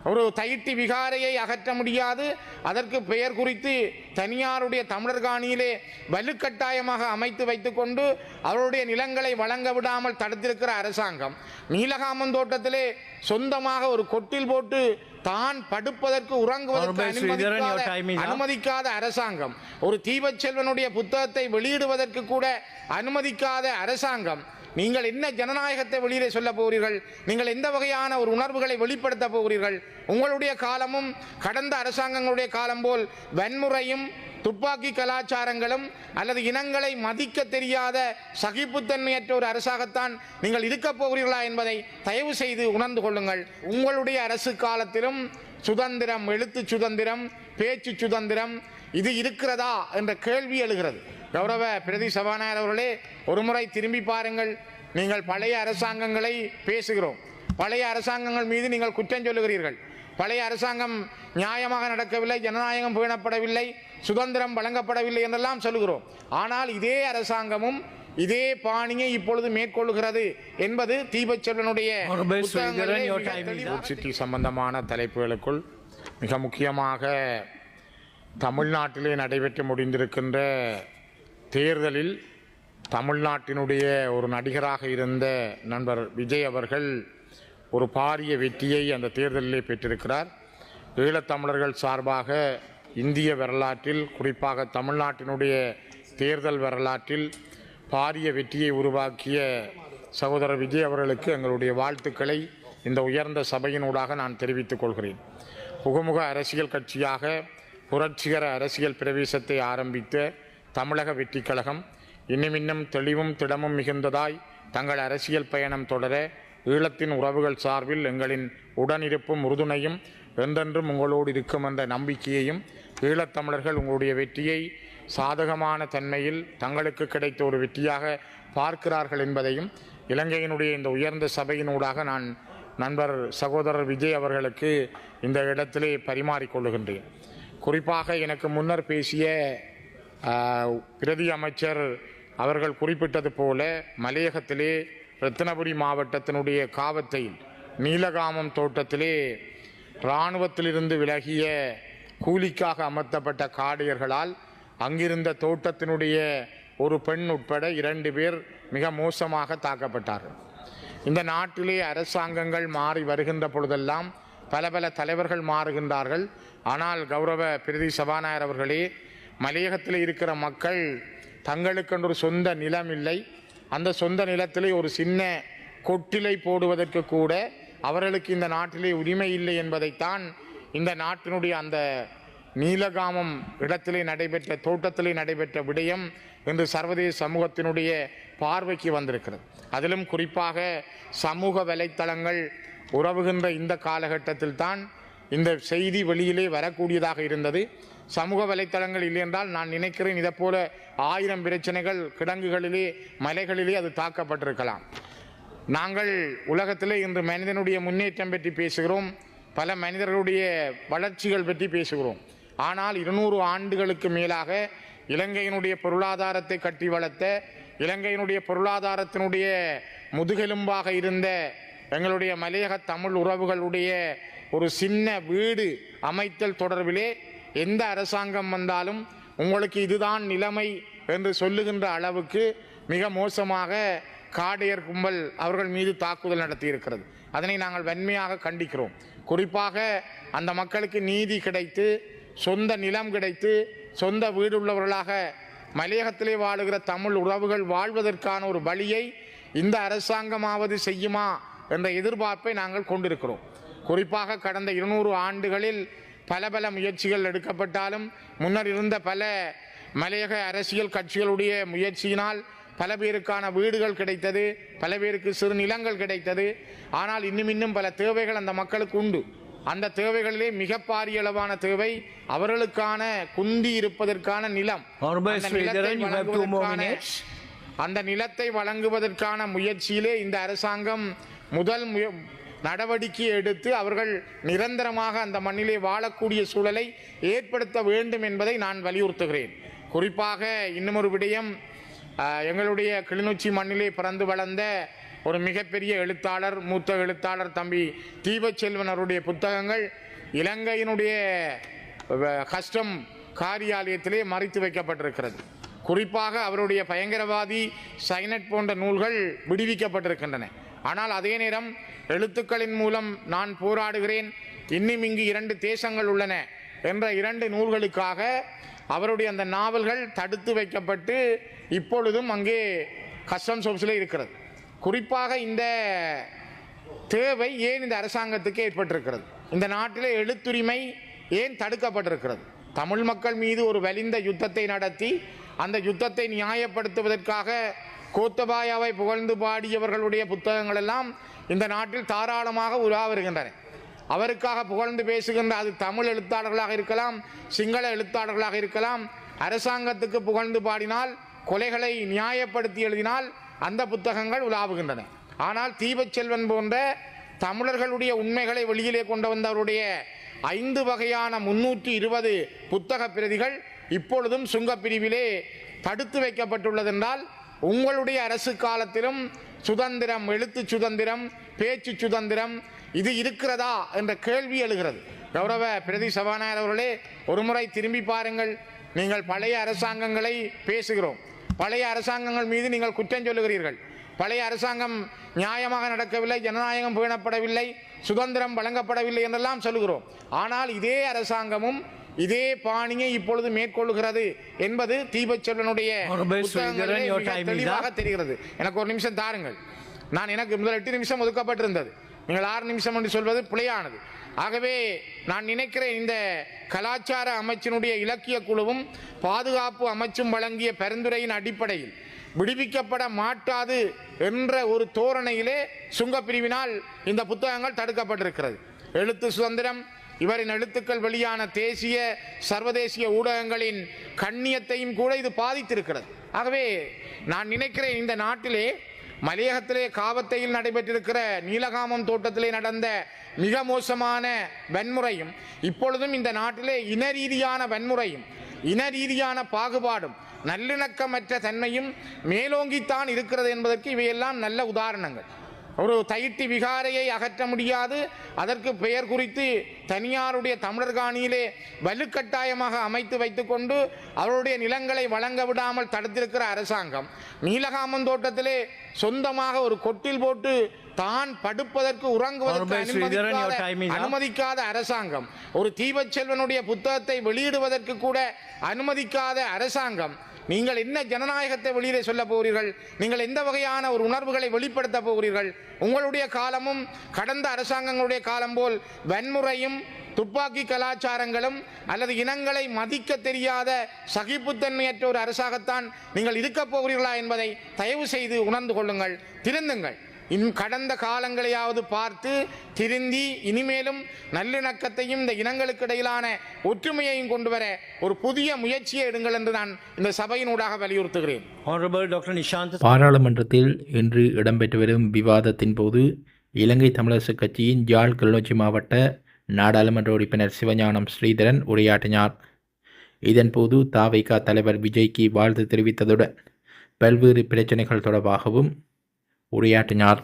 ஒரு தையிட்டி விகாரையை அகற்ற முடியாது. அதற்கு பெயர் குறித்து தனியாருடைய தமிழர் காணியிலே வலுக்கட்டாயமாக அமைத்து வைத்துக்கொண்டு அவருடைய நிலங்களை வழங்க விடாமல் தடுத்திருக்கிற அரசாங்கம், நீலகாமன் தோட்டத்திலே சொந்தமாக ஒரு கொட்டில் போட்டு தான் படுப்பதற்கு உறங்குவதற்கு அனுமதிக்காத அரசாங்கம், ஒரு தீபச்செல்வனுடைய புத்தகத்தை வெளியிடுவதற்கு கூட அனுமதிக்காத அரசாங்கம், நீங்கள் என்ன ஜனநாயகத்தை வெளியிலே சொல்ல போகிறீர்கள்? நீங்கள் எந்த வகையான ஒரு உணர்வுகளை வெளிப்படுத்த போகிறீர்கள்? உங்களுடைய காலமும் கடந்த அரசாங்கங்களுடைய காலம் போல் வன்முறையும் துப்பாக்கி கலாச்சாரங்களும் அல்லது இனங்களை மதிக்க தெரியாத சகிப்புத்தன்மையற்ற ஒரு அரசாகத்தான் நீங்கள் இருக்கப் போகிறீர்களா என்பதை தயவு செய்து உணர்ந்து கொள்ளுங்கள். உங்களுடைய அரசு காலத்திலும் சுதந்திரம், எழுத்து சுதந்திரம், பேச்சு சுதந்திரம் இது இருக்கிறதா என்ற கேள்வி எழுகிறது. கௌரவ பிரதி சபாநாயகர் அவர்களே, ஒரு முறை திரும்பி பாருங்கள். நீங்கள் பழைய அரசாங்கங்களை பேசுகிறோம், பழைய அரசாங்கங்கள் மீது நீங்கள் குற்றம் சொல்லுகிறீர்கள். பழைய அரசாங்கம் நியாயமாக நடக்கவில்லை, ஜனநாயகம் பேணப்படவில்லை, சுதந்திரம் வழங்கப்படவில்லை என்றெல்லாம் சொல்லுகிறோம். ஆனால் இதே அரசாங்கமும் இதே பாணியை இப்பொழுது மேற்கொள்ளுகிறது என்பது தீபச்செல்வனுடைய சிட்டி சம்பந்தமான தலைப்புகளுக்குள் மிக முக்கியமாக தமிழ்நாட்டிலே நடைபெற்று முடிந்திருக்கின்ற தேர்தலில் தமிழ்நாட்டினுடைய ஒரு நடிகராக இருந்த நண்பர் விஜய் அவர்கள் ஒரு பாரிய வெற்றியை அந்த தேர்தலிலே பெற்றிருக்கிறார். ஈழத்தமிழர்கள் சார்பாக இந்திய வரலாற்றில், குறிப்பாக தமிழ்நாட்டினுடைய தேர்தல் வரலாற்றில் பாரிய வெற்றியை உருவாக்கிய சகோதரர் விஜய் அவர்களுக்கு எங்களுடைய வாழ்த்துக்களை இந்த உயர்ந்த சபையினூடாக நான் தெரிவித்துக் கொள்கிறேன். புகுமுக அரசியல் கட்சியாக புரட்சிகர அரசியல் பிரவேசத்தை ஆரம்பித்த தமிழக வெற்றிக் கழகம் இன்னும் தெளிவும் திடமும் மிகுந்ததாய் தங்கள் அரசியல் பயணம் தொடர ஈழத்தின் உறவுகள் சார்பில் எங்களின் உடனிருப்பும் உறுதுணையும் என்றென்றும் உங்களோடு இருக்கும் என்ற நம்பிக்கையையும், ஈழத்தமிழர்கள் உங்களுடைய வெற்றியை சாதகமான தன்மையில் தங்களுக்கு கிடைத்த ஒரு வெற்றியாக பார்க்கிறார்கள் என்பதையும் இலங்கையினுடைய இந்த உயர்ந்த சபையினூடாக நான் நண்பர் சகோதரர் விஜய் அவர்களுக்கு இந்த இடத்திலே பரிமாறிக்கொள்ளுகின்றேன். குறிப்பாக எனக்கு முன்னர் பேசிய பிரதி அமைச்சர் அவர்கள் குறிப்பிட்டது போல மலையகத்திலே ரத்தினபுரி மாவட்டத்தினுடைய காவத்தையில் நீலகாமம் தோட்டத்திலே இராணுவத்திலிருந்து விலகிய கூலிக்காக அமர்த்தப்பட்ட காடையர்களால் அங்கிருந்த தோட்டத்தினுடைய ஒரு பெண் உட்பட 2 பேர் மிக மோசமாக தாக்கப்பட்டார்கள். இந்த நாட்டிலே அரசாங்கங்கள் மாறி வருகின்ற பொழுதெல்லாம் பல தலைவர்கள் மாறுகின்றார்கள். ஆனால் கௌரவ பிரதி சபாநாயகர் அவர்களே, மலையகத்தில் இருக்கிற மக்கள் தங்களுக்கென்று சொந்த நிலம் இல்லை. அந்த சொந்த நிலத்திலே ஒரு சின்ன கொட்டிலை போடுவதற்கு கூட அவர்களுக்கு இந்த நாட்டிலே உரிமை இல்லை என்பதைத்தான் இந்த நாட்டினுடைய அந்த நீலகாமம் இடத்திலே நடைபெற்ற தோட்டத்திலே நடைபெற்ற விடயம் இன்று சர்வதேச சமூகத்தினுடைய பார்வைக்கு வந்திருக்கிறது. அதிலும் குறிப்பாக சமூக வலைத்தளங்கள் உறவுகின்ற இந்த காலகட்டத்தில் தான் இந்த செய்தி வெளியிலே வரக்கூடியதாக இருந்தது. சமூக வலைத்தளங்கள் இல்லை என்றால் நான் நினைக்கிறேன் இதைப்போல 1000 பிரச்சனைகள் கிடங்குகளிலே மலைகளிலே அது தாக்கப்பட்டிருக்கலாம். நாங்கள் உலகத்திலே இன்று மனிதனுடைய முன்னேற்றம் பற்றி பேசுகிறோம், பல மனிதர்களுடைய வளர்ச்சிகள் பற்றி பேசுகிறோம். ஆனால் 200 ஆண்டுகளுக்கு மேலாக இலங்கையினுடைய பொருளாதாரத்தை கட்டி வளர்த்த, இலங்கையினுடைய பொருளாதாரத்தினுடைய முதுகெலும்பாக இருந்த எங்களுடைய மலையக தமிழ் உறவுகளுடைய ஒரு சின்ன வீடு அமைத்தல் தொடர்பிலே எந்த அரசாங்கம் வந்தாலும் உங்களுக்கு இதுதான் நிலைமை என்று சொல்லுகின்ற அளவுக்கு மிக மோசமாக காடையர் கும்பல் அவர்கள் மீது தாக்குதல் நடத்தியிருக்கிறது. அதனை நாங்கள் வன்மையாக கண்டிக்கிறோம். குறிப்பாக அந்த மக்களுக்கு நீதி கிடைத்து, சொந்த நிலம் கிடைத்து, சொந்த வீடு உள்ளவர்களாக மலையகத்திலே வாழுகிற தமிழ் உறவுகள் வாழ்வதற்கான ஒரு வழியை இந்த அரசாங்கமாவது செய்யுமா என்ற எதிர்பார்ப்பை நாங்கள் கொண்டிருக்கிறோம். குறிப்பாக கடந்த 200 ஆண்டுகளில் பல முயற்சிகள் எடுக்கப்பட்டாலும் முன்னர் இருந்த பல மலையக அரசியல் கட்சிகளுடைய முயற்சியினால் பல பேருக்கான வீடுகள் கிடைத்தது, பல பேருக்கு சிறு நிலங்கள் கிடைத்தது. ஆனால் இன்னும் பல தேவைகள் அந்த மக்களுக்கு உண்டு. அந்த தேவைகளிலே மிக பாரிய அளவான தேவை அவர்களுக்கான குந்தி இருப்பதற்கான நிலம். அந்த நிலத்தை வழங்குவதற்கான முயற்சியிலே இந்த அரசாங்கம் முதல் நடவடிக்கை எடுத்து அவர்கள் நிரந்தரமாக அந்த மண்ணிலே வாழக்கூடிய சூழலை ஏற்படுத்த வேண்டும் என்பதை நான் வலியுறுத்துகிறேன். குறிப்பாக இன்னும் ஒரு விடயம், எங்களுடைய கிளிநொச்சி மண்ணிலே பிறந்து வளர்ந்த ஒரு மிகப்பெரிய எழுத்தாளர், மூத்த எழுத்தாளர் தம்பி தீபச்செல்வன் அவருடைய புத்தகங்கள் இலங்கையினுடைய கஸ்டம் காரியாலயத்திலே மறைத்து வைக்கப்பட்டிருக்கிறது. குறிப்பாக அவருடைய பயங்கரவாதி சைனட் போன்ற நூல்கள் விடுவிக்கப்பட்டிருக்கின்றன. ஆனால் அதே நேரம் எழுத்துக்களின் மூலம் நான் போராடுகிறேன், இன்னும் இங்கு 2 தேசங்கள் உள்ளன என்ற 2 நூல்களுக்காக அவருடைய அந்த நாவல்கள் தடுத்து வைக்கப்பட்டு இப்பொழுதும் அங்கே கஸ்டம்ஸ் ஆஃபீஸில் இருக்கிறது. குறிப்பாக இந்த தேவை ஏன் இந்த அரசாங்கத்துக்கு ஏற்பட்டிருக்கிறது? இந்த நாட்டில் எழுத்துரிமை ஏன் தடுக்கப்பட்டிருக்கிறது? தமிழ் மக்கள் மீது ஒரு வலிந்த யுத்தத்தை நடத்தி அந்த யுத்தத்தை நியாயப்படுத்துவதற்காக கோத்தபாயாவை புகழ்ந்து பாடியவர்களுடைய புத்தகங்கள் எல்லாம் இந்த நாட்டில் தாராளமாக உலா வருகின்றன. அவருக்காக புகழ்ந்து பேசுகின்ற அது தமிழ் எழுத்தாளர்களாக இருக்கலாம், சிங்கள எழுத்தாளர்களாக இருக்கலாம். அரசாங்கத்துக்கு புகழ்ந்து பாடினால், கொலைகளை நியாயப்படுத்தி எழுதினால் அந்த புத்தகங்கள் உலாவுகின்றன. ஆனால் தீபச்செல்வன் போன்ற தமிழர்களுடைய உண்மைகளை வெளியிலே கொண்டு வந்தவருடைய 5 வகையான 320 புத்தக பிரதிகள் இப்பொழுதும் சுங்கப்பிரிவிலே தடுத்து வைக்கப்பட்டுள்ளதென்றால், உங்களுடைய அரசு காலத்திலும் சுதந்திரம், எழுத்து சுதந்திரம், பேச்சு சுதந்திரம் இது இருக்கிறதா என்ற கேள்வி எழுகிறது. கௌரவ பிரதி சபாநாயகர் அவர்களே, ஒரு முறை திரும்பி பாருங்கள். நீங்கள் பழைய அரசாங்கங்களை பேசுகிறோம், பழைய அரசாங்கங்கள் மீது நீங்கள் குற்றம் சொல்லுகிறீர்கள். பழைய அரசாங்கம் நியாயமாக நடக்கவில்லை, ஜனநாயகம் பேணப்படவில்லை, சுதந்திரம் வழங்கப்படவில்லை என்றெல்லாம் சொல்லுகிறோம். ஆனால் இதே அரசாங்கமும் இதே பாணியை இப்பொழுது மேற்கொள்ளுகிறது என்பது தீபச்செல்வனுடைய தெளிவாக தெரிகிறது. எனக்கு ஒரு நிமிஷம் தாருங்கள். எனக்கு முதல் 8 நிமிஷம் ஒதுக்கப்பட்டிருந்தது, நீங்கள் 6 நிமிஷம் என்று சொல்வது பிழையானது. ஆகவே நான் நினைக்கிறேன், இந்த கலாச்சார அமைச்சினுடைய இலக்கிய குழுவும் பாதுகாப்பு அமைச்சும் வழங்கிய பரிந்துரையின் அடிப்படையில் விடுவிக்கப்பட மாட்டாது என்ற ஒரு தோரணையிலே சுங்கப்பிரிவினால் இந்த புத்தகங்கள் தடுக்கப்பட்டிருக்கிறது. எழுத்து சுதந்திரம், இவரின் எழுத்துக்கள் வெளியான தேசிய சர்வதேசிய ஊடகங்களின் கண்ணியத்தையும் கூட இது பாதித்திருக்கிறது. ஆகவே நான் நினைக்கிறேன், இந்த நாட்டிலே மலையகத்திலே காவத்தையில் நடைபெற்றிருக்கிற நீலகாமம் தோட்டத்திலே நடந்த மிக மோசமான வன்முறையும், இப்பொழுதும் இந்த நாட்டிலே இன ரீதியான வன்முறையும், இன ரீதியான பாகுபாடும், நல்லிணக்கமற்ற தன்மையும் மேலோங்கித்தான் இருக்கிறது என்பதற்கு இவையெல்லாம் நல்ல உதாரணங்கள். ஒரு தையிட்டி விகாரையை அகற்ற முடியாது, அதற்கு பெயர் குறித்து தனியாருடைய தமிழர் காணியிலே வலுக்கட்டாயமாக அமைத்து வைத்துக்கொண்டு அவருடைய நிலங்களை வழங்க விடாமல் தடுத்திருக்கிற அரசாங்கம், நீலகாமம் தோட்டத்திலே சொந்தமாக ஒரு கொட்டில் போட்டு தான் படுப்பதற்கு உறங்குவதற்கு அனுமதிக்காத அரசாங்கம், ஒரு தீபச்செல்வனுடைய புத்தகத்தை வெளியிடுவதற்கு கூட அனுமதிக்காத அரசாங்கம், நீங்கள் என்ன ஜனநாயகத்தை வெளியிலே சொல்ல போகிறீர்கள்? நீங்கள் எந்த வகையான ஒரு உணர்வுகளை வெளிப்படுத்த போகிறீர்கள்? உங்களுடைய காலமும் கடந்த அரசாங்கங்களுடைய காலம் போல் வன்முறையும் துப்பாக்கி கலாச்சாரங்களும் அல்லது இனங்களை மதிக்க தெரியாத சகிப்புத்தன்மையற்ற ஒரு அரசாங்கத்தான் நீங்கள் இருக்கப் போகிறீர்களா என்பதை தயவு செய்து உணர்ந்து கொள்ளுங்கள், திருந்துங்கள். கடந்த காலங்களையாவது பார்த்து திருந்தி இனிமேலும் நல்லிணக்கத்தையும் இந்த இனங்களுக்கு இடையிலான ஒற்றுமையையும் கொண்டு வர ஒரு புதிய முயற்சியை எடுங்கள் என்று நான் இந்த சபையினூடாக வலியுறுத்துகிறேன். பாராளுமன்றத்தில் இன்று இடம்பெற்று வரும் விவாதத்தின் போது இலங்கை தமிழரசு கட்சியின் யாழ் கிளிநொச்சி மாவட்ட நாடாளுமன்ற உறுப்பினர் சிவஞானம் ஸ்ரீதரன் உரையாற்றினார். இதன்போது தவிக தலைவர் விஜய்க்கு வாழ்த்து தெரிவித்ததுடன் பல்வேறு பிரச்சனைகள் தொடர்பாகவும் உரையாற்றினார்.